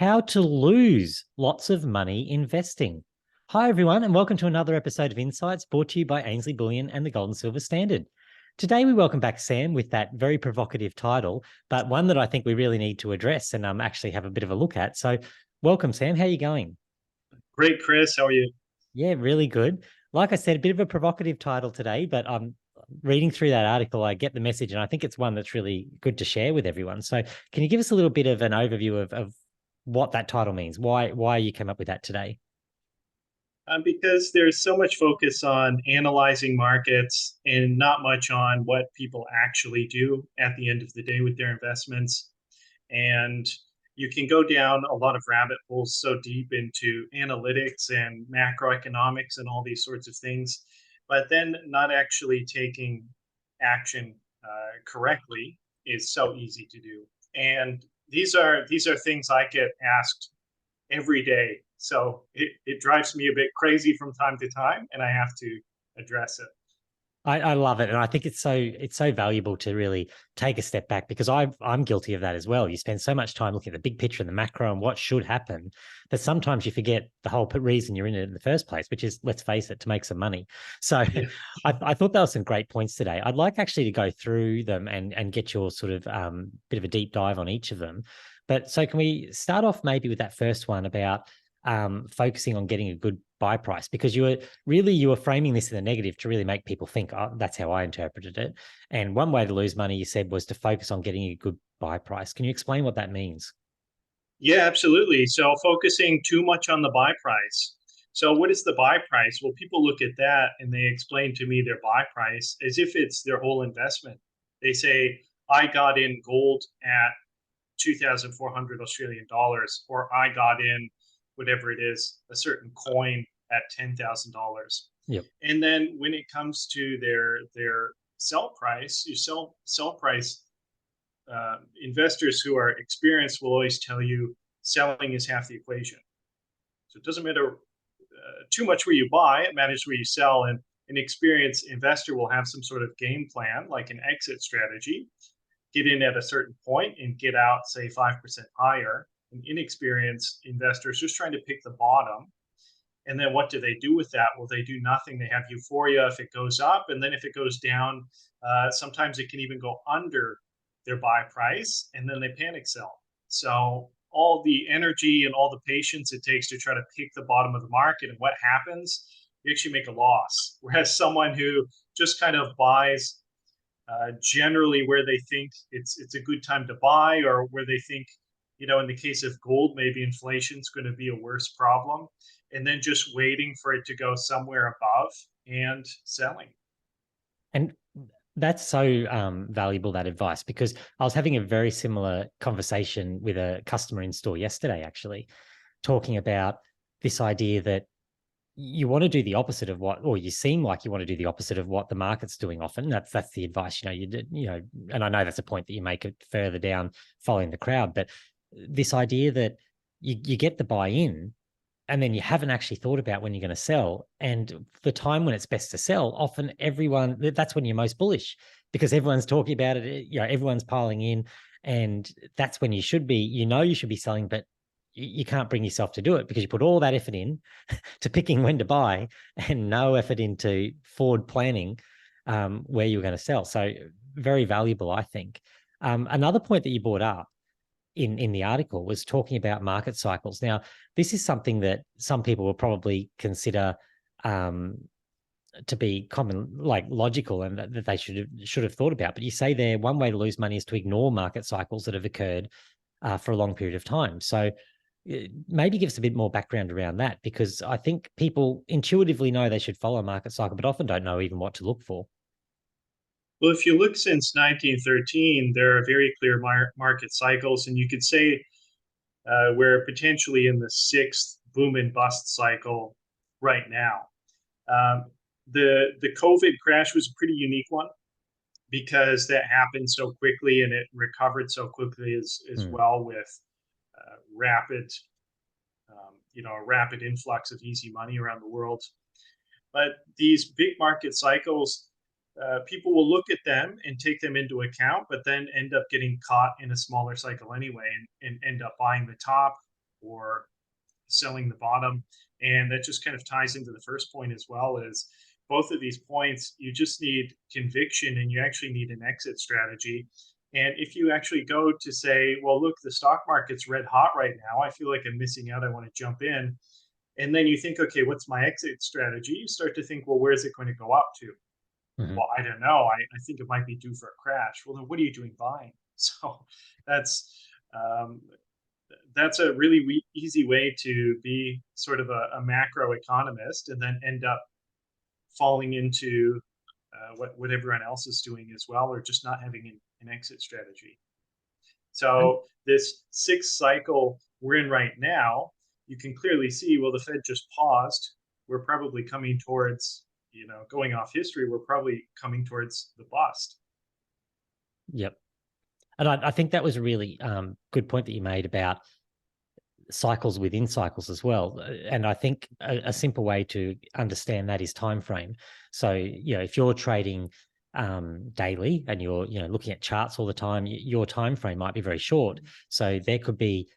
How to lose lots of money investing. Hi, everyone, and welcome to another episode of Insights brought to you by Ainslie Bullion and the Gold and Silver Standard. Today, we welcome back Sam with that very provocative title, but one that I think we really need to address and actually have a bit of a look at. So welcome, Sam. How are you going? Great, Chris. How are you? Yeah, really good. Like I said, a bit of a provocative title today, but I'm reading through that article, I get the message, and I think it's one that's really good to share with everyone. So can you give us a little bit of an overview of what that title means? Why you came up with that today? Because there's so much focus on analyzing markets and not much on what people actually do at the end of the day with their investments. And you can go down a lot of rabbit holes so deep into analytics and macroeconomics and all these sorts of things, but then not actually taking action correctly is so easy to do. And these are things I get asked every day. So it drives me a bit crazy from time to time, and I have to address it. I love it, and I think it's so valuable to really take a step back because I'm guilty of that as well. You spend so much time looking at the big picture and the macro and what should happen that sometimes you forget the whole reason you're in it in the first place, which is, let's face it, to make some money. So Yeah. I thought that was some great points today. I'd like actually to go through them and get your sort of bit of a deep dive on each of them. But so can we start off maybe with that first one about focusing on getting a good buy price, because you were framing this in the negative to really make people think, oh, that's how I interpreted it. And one way to lose money, you said, was to focus on getting a good buy price. Can you explain what that means? Yeah, absolutely. So focusing too much on the buy price. So what is the buy price? Well, people look at that and they explain to me their buy price as if it's their whole investment. They say, I got in gold at 2,400 Australian dollars, or I got in whatever it is, a certain coin at $10,000. Yep. And then when it comes to their sell price, your sell price, investors who are experienced will always tell you selling is half the equation. So it doesn't matter too much where you buy; it matters where you sell. And an experienced investor will have some sort of game plan, like an exit strategy, get in at a certain point and get out, say, 5% higher. And inexperienced investors just trying to pick the bottom. And then what do they do with that? Well, they do nothing. They have euphoria if it goes up. And then if it goes down, sometimes it can even go under their buy price. And then they panic sell. So all the energy and all the patience it takes to try to pick the bottom of the market, and what happens, you actually make a loss. Whereas someone who just kind of buys generally where they think it's a good time to buy, or where they think, in the case of gold, maybe inflation is going to be a worse problem, and then just waiting for it to go somewhere above and selling. And that's so valuable, that advice, because I was having a very similar conversation with a customer in store yesterday, actually, talking about this idea that you want to do the opposite of what, or you seem like you want to do the opposite of what the market's doing often. That's the advice, and I know that's a point that you make it further down following the crowd, but this idea that you get the buy-in and then you haven't actually thought about when you're going to sell. And the time when it's best to sell, often that's when you're most bullish, because everyone's talking about it, everyone's piling in. And that's when you should be, you should be selling, but you can't bring yourself to do it because you put all that effort in to picking when to buy and no effort into forward planning where you're going to sell. So very valuable, I think. Another point that you brought up in the article was talking about market cycles. Now, this is something that some people will probably consider to be common, like logical, and that they should have thought about. But you say there, one way to lose money is to ignore market cycles that have occurred for a long period of time. So maybe give us a bit more background around that, because I think people intuitively know they should follow a market cycle, but often don't know even what to look for. Well, if you look since 1913, there are very clear market cycles, and you could say we're potentially in the sixth boom and bust cycle right now. Um, the COVID crash was a pretty unique one because that happened so quickly and it recovered so quickly as well, with rapid, a rapid influx of easy money around the world. But these big market cycles, people will look at them and take them into account, but then end up getting caught in a smaller cycle anyway, and end up buying the top or selling the bottom. And that just kind of ties into the first point as well, is both of these points, you just need conviction and you actually need an exit strategy. And if you actually go to say, well, look, the stock market's red hot right now, I feel like I'm missing out, I want to jump in. And then you think, okay, what's my exit strategy? You start to think, well, where's it going to go up to? Mhm. Well, I don't know. I think it might be due for a crash. Well, then what are you doing buying? So that's um, that's a really easy way to be sort of a macro economist and then end up falling into what everyone else is doing as well, or just not having an exit strategy. And So this sixth cycle we're in right now, you can clearly see, well, the Fed just paused. We're probably coming towards, going off history, we're probably coming towards the bust. yep. And I think that was a really good point that you made about cycles within cycles as well. And I think a simple way to understand that is time frame. So, if you're trading daily and you're looking at charts all the time, your time frame might be very short. So there could be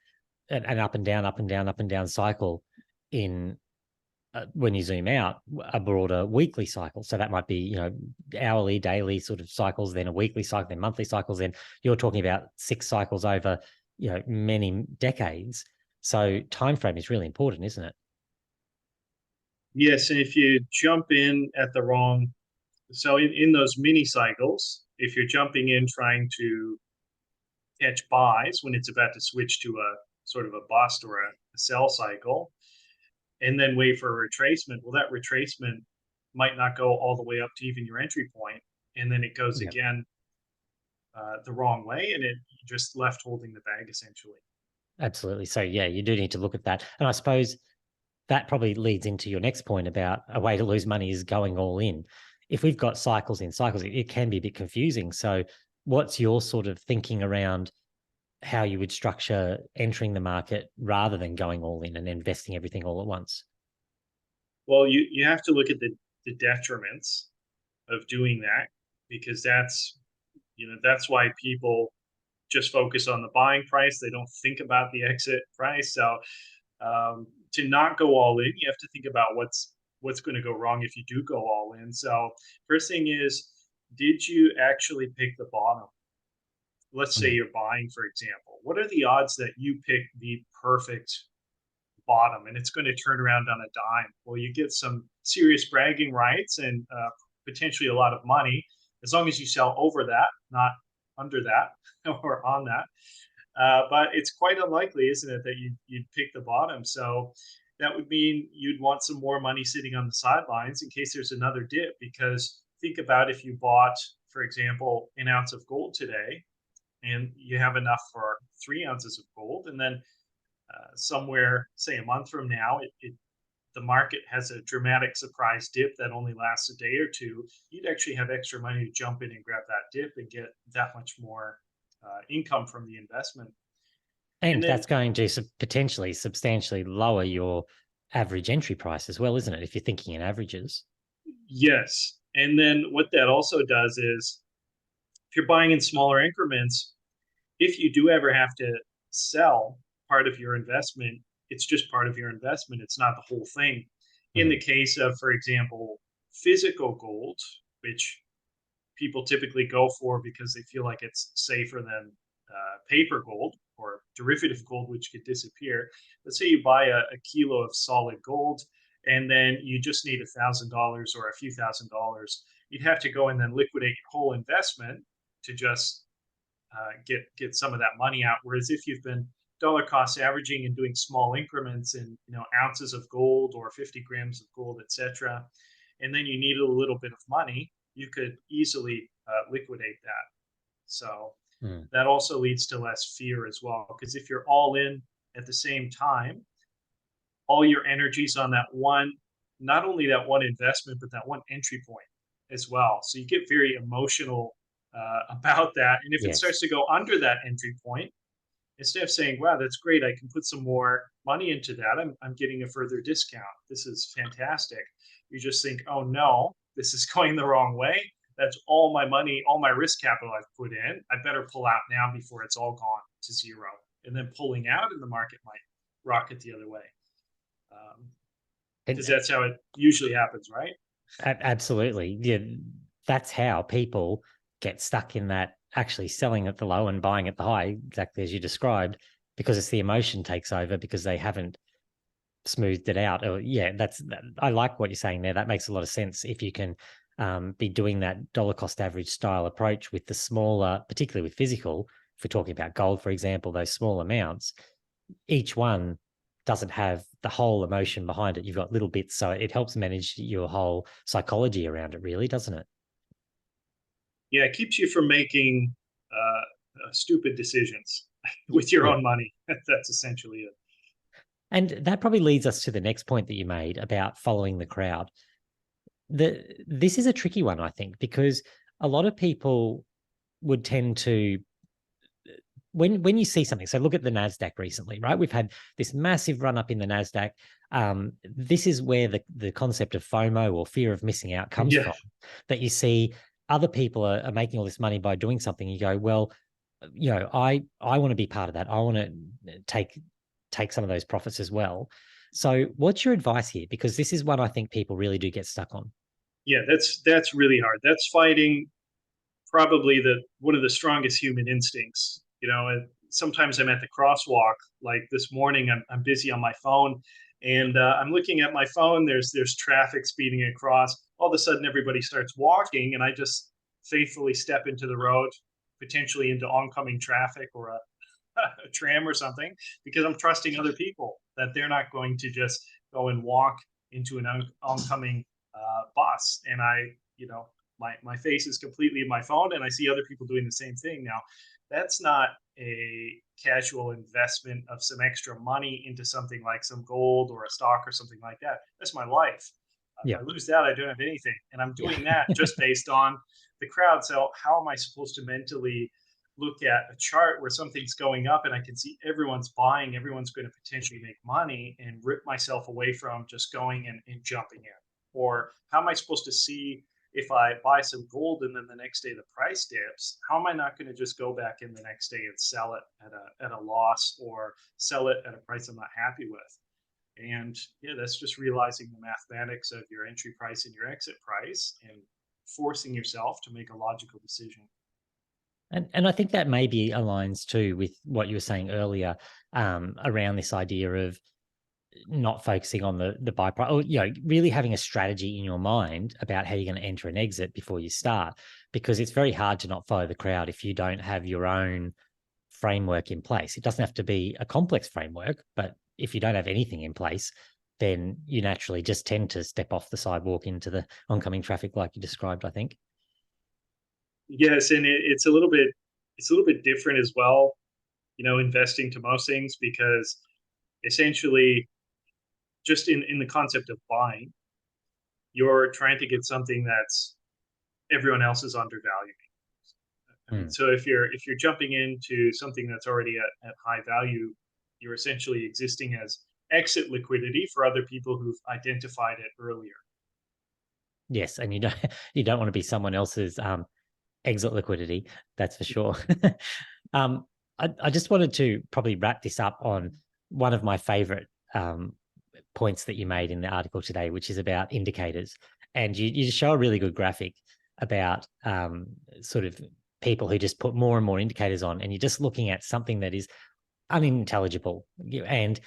an up and down, up and down, up and down cycle in when you zoom out, a broader weekly cycle. So that might be, hourly, daily sort of cycles, then a weekly cycle, then monthly cycles. Then you're talking about 6 cycles over, many decades. So time frame is really important, isn't it? Yes, and if you jump in at the wrong, so in those mini cycles, if you're jumping in trying to catch buys when it's about to switch to a sort of a bust or a sell cycle, and then wait for a retracement, well, that retracement might not go all the way up to even your entry point, and then it goes Yeah, again the wrong way, and it just left holding the bag essentially. absolutely. So yeah, you do need to look at that. And I suppose that probably leads into your next point about a way to lose money is going all in. If we've got cycles in cycles, it can be a bit confusing. So what's your sort of thinking around how you would structure entering the market rather than going all in and investing everything all at once? Well, you have to look at the detriments of doing that, because that's why people just focus on the buying price. They don't think about the exit price. So to not go all in, you have to think about what's going to go wrong if you do go all in. So first thing is, did you actually pick the bottom? Let's say Mm. you're buying, for example. What are the odds that you pick the perfect bottom and it's going to turn around on a dime? Well, you get some serious bragging rights and potentially a lot of money, as long as you sell over that, not under that or on that. But it's quite unlikely, isn't it, that you'd pick the bottom? So that would mean you'd want some more money sitting on the sidelines in case there's another dip. Because think about, if you bought, for example, an ounce of gold today, and you have enough for 3 ounces of gold, and then somewhere, say a month from now, the market has a dramatic surprise dip that only lasts a day or two, you'd actually have extra money to jump in and grab that dip and get that much more income from the investment. And And then, that's going to potentially substantially lower your average entry price as well, isn't it? If you're thinking in averages. yes. And then what that also does is, if you're buying in smaller increments, if you do ever have to sell part of your investment, it's just part of your investment. It's not the whole thing. In the Mm. case of, for example, physical gold, which people typically go for because they feel like it's safer than paper gold or derivative gold, which could disappear. Let's say you buy a kilo of solid gold, and then you just need $1,000 or a few $1,000s. You'd have to go and then liquidate your whole investment to just get some of that money out. Whereas if you've been dollar cost averaging and doing small increments in ounces of gold or 50 grams of gold, etc., and then you needed a little bit of money, you could easily liquidate that. So Mm. that also leads to less fear as well, because if you're all in at the same time, all your energies on that one, not only that one investment, but that one entry point as well. So you get very emotional about that. And if it starts Yes. to go under that entry point, instead of saying, wow, that's great, I can put some more money into that, I'm getting a further discount, this is fantastic. You just think, oh no, this is going the wrong way. That's all my money, all my risk capital I've put in. I better pull out now before it's all gone to zero. And then pulling out in the market might rocket the other way. And Because that's how it usually happens, right? absolutely. Yeah, that's how people get stuck in that actually selling at the low and buying at the high, exactly as you described, because it's the emotion takes over because they haven't smoothed it out. Or yeah, I like what you're saying there. That makes a lot of sense. If you can be doing that dollar cost average style approach with the smaller, particularly with physical, if we're talking about gold, for example, those small amounts, each one doesn't have the whole emotion behind it. You've got little bits, so it helps manage your whole psychology around it, really, doesn't it? Yeah, it keeps you from making stupid decisions with your Yeah. own money. That's essentially it. And that probably leads us to the next point that you made about following the crowd. This is a tricky one, I think, because a lot of people would tend to, when you see something, so look at the Nasdaq recently, right? We've had this massive run up in the Nasdaq. This is where the concept of FOMO, or fear of missing out, comes Yeah, from. That you see other people are making all this money by doing something. You go, well, I want to be part of that. I want to take some of those profits as well. So, what's your advice here? Because this is one I think people really do get stuck on. yeah, that's really hard. That's fighting probably the one of the strongest human instincts. And sometimes I'm at the crosswalk. Like this morning, I'm busy on my phone, and I'm looking at my phone. There's traffic speeding across. All of a sudden, everybody starts walking, and I just faithfully step into the road, potentially into oncoming traffic or a tram or something, because I'm trusting other people that they're not going to just go and walk into an oncoming bus. And my face is completely in my phone, and I see other people doing the same thing. Now, that's not a casual investment of some extra money into something like some gold or a stock or something like that. That's my life. If Yeah. I lose that, I don't have anything. And I'm Yeah. doing that just based on the crowd. So how am I supposed to mentally look at a chart where something's going up and I can see everyone's buying, everyone's going to potentially make money, and rip myself away from just going and jumping in? Or how am I supposed to see if I buy some gold and then the next day the price dips? How am I not going to just go back in the next day and sell it at a loss, or sell it at a price I'm not happy with? And yeah, that's just realizing the mathematics of your entry price and your exit price, and forcing yourself to make a logical decision. And I think that maybe aligns too with what you were saying earlier, around this idea of not focusing on the buy price, or really having a strategy in your mind about how you're going to enter and exit before you start, because it's very hard to not follow the crowd if you don't have your own framework in place. It doesn't have to be a complex framework, but if you don't have anything in place, then you naturally just tend to step off the sidewalk into the oncoming traffic, like you described, I think. Yes, and it's a little bit different as well, investing to most things, because essentially, just in the concept of buying, you're trying to get something that's everyone else is undervaluing. I mean, Mm. so if you're jumping into something that's already at high value, you're essentially existing as exit liquidity for other people who've identified it earlier. Yes, and you don't you don't want to be someone else's exit liquidity, that's for sure. I just wanted to probably wrap this up on one of my favorite points that you made in the article today, which is about indicators. And you just show a really good graphic about sort of people who just put more and more indicators on, and you're just looking at something that is unintelligible. And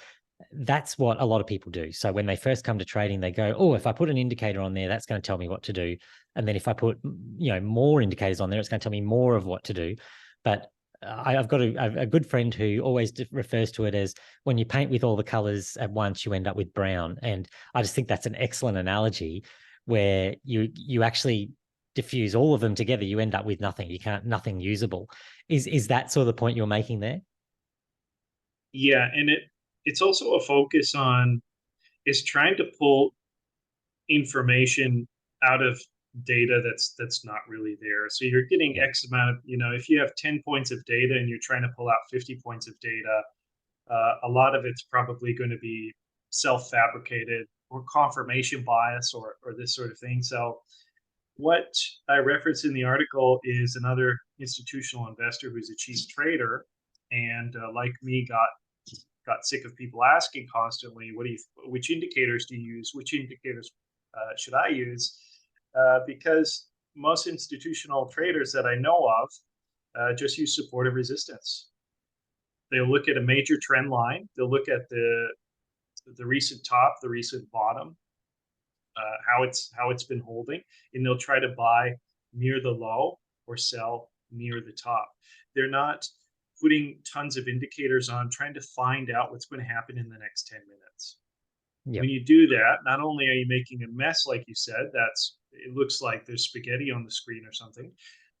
that's what a lot of people do. So when they first come to trading, they go, "Oh, if I put an indicator on there, that's going to tell me what to do." And then if I put, more indicators on there, it's going to tell me more of what to do. But I've got a good friend who always refers to it as, when you paint with all the colors at once, you end up with brown. And I just think that's an excellent analogy, where you actually diffuse all of them together, you end up with nothing. You can't nothing usable. Is that sort of the point you're making there? Yeah, and it's also a focus on is trying to pull information out of data that's not really there. So you're getting Yeah. X amount of, if you have 10 points of data and you're trying to pull out 50 points of data, a lot of it's probably going to be self-fabricated or confirmation bias, or this sort of thing. So what I reference in the article is another institutional investor who's a chief trader, and like me, got sick of people asking constantly, which indicators do you use? Which indicators should I use? Because most institutional traders that I know of just use support and resistance. They'll look at a major trend line. They'll look at the recent top, the recent bottom, how it's been holding, and they'll try to buy near the low or sell near the top. They're not putting tons of indicators on, trying to find out what's going to happen in the next 10 minutes. Yep. When you do that, not only are you making a mess, like you said, it looks like there's spaghetti on the screen or something,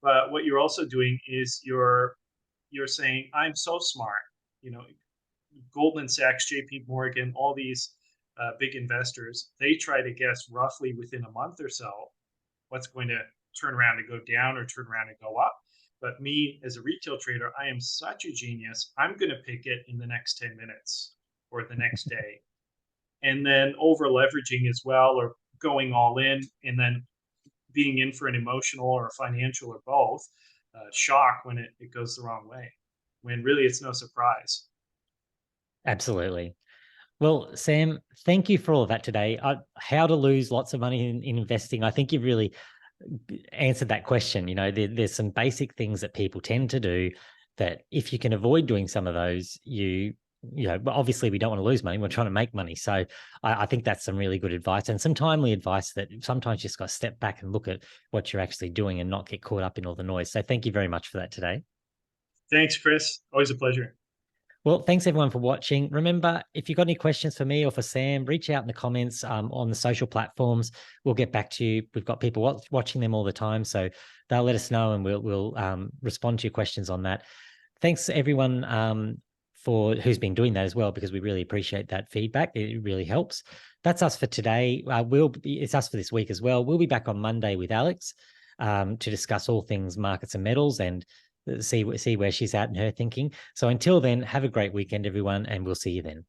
but what you're also doing is you're saying, I'm so smart. You know, Goldman Sachs, JP Morgan, all these big investors, they try to guess roughly within a month or so what's going to turn around and go down or turn around and go up. But me, as a retail trader, I am such a genius. I'm going to pick it in the next 10 minutes or the next day. And then over leveraging as well, or going all in, and then being in for an emotional or a financial or both shock when it goes the wrong way, when really it's no surprise. Absolutely. Well, Sam, thank you for all of that today. How to lose lots of money in investing. I think you've really answered that question. You know, there's some basic things that people tend to do that if you can avoid doing some of those, you know, but obviously we don't want to lose money. We're trying to make money. So I think that's some really good advice and some timely advice that sometimes you just got to step back and look at what you're actually doing and not get caught up in all the noise. So thank you very much for that today. Thanks, Chris. Always a pleasure. Well, thanks everyone for watching. Remember, if you've got any questions for me or for Sam, reach out in the comments on the social platforms. We'll get back to you. We've got people watching them all the time, so they'll let us know and we'll respond to your questions on that. Thanks everyone for who's been doing that as well, because we really appreciate that feedback. It really helps. That's us for today. It's us for this week as well. We'll be back on Monday with Alex to discuss all things markets and metals and see where she's at in her thinking. So until then, have a great weekend, everyone, and we'll see you then.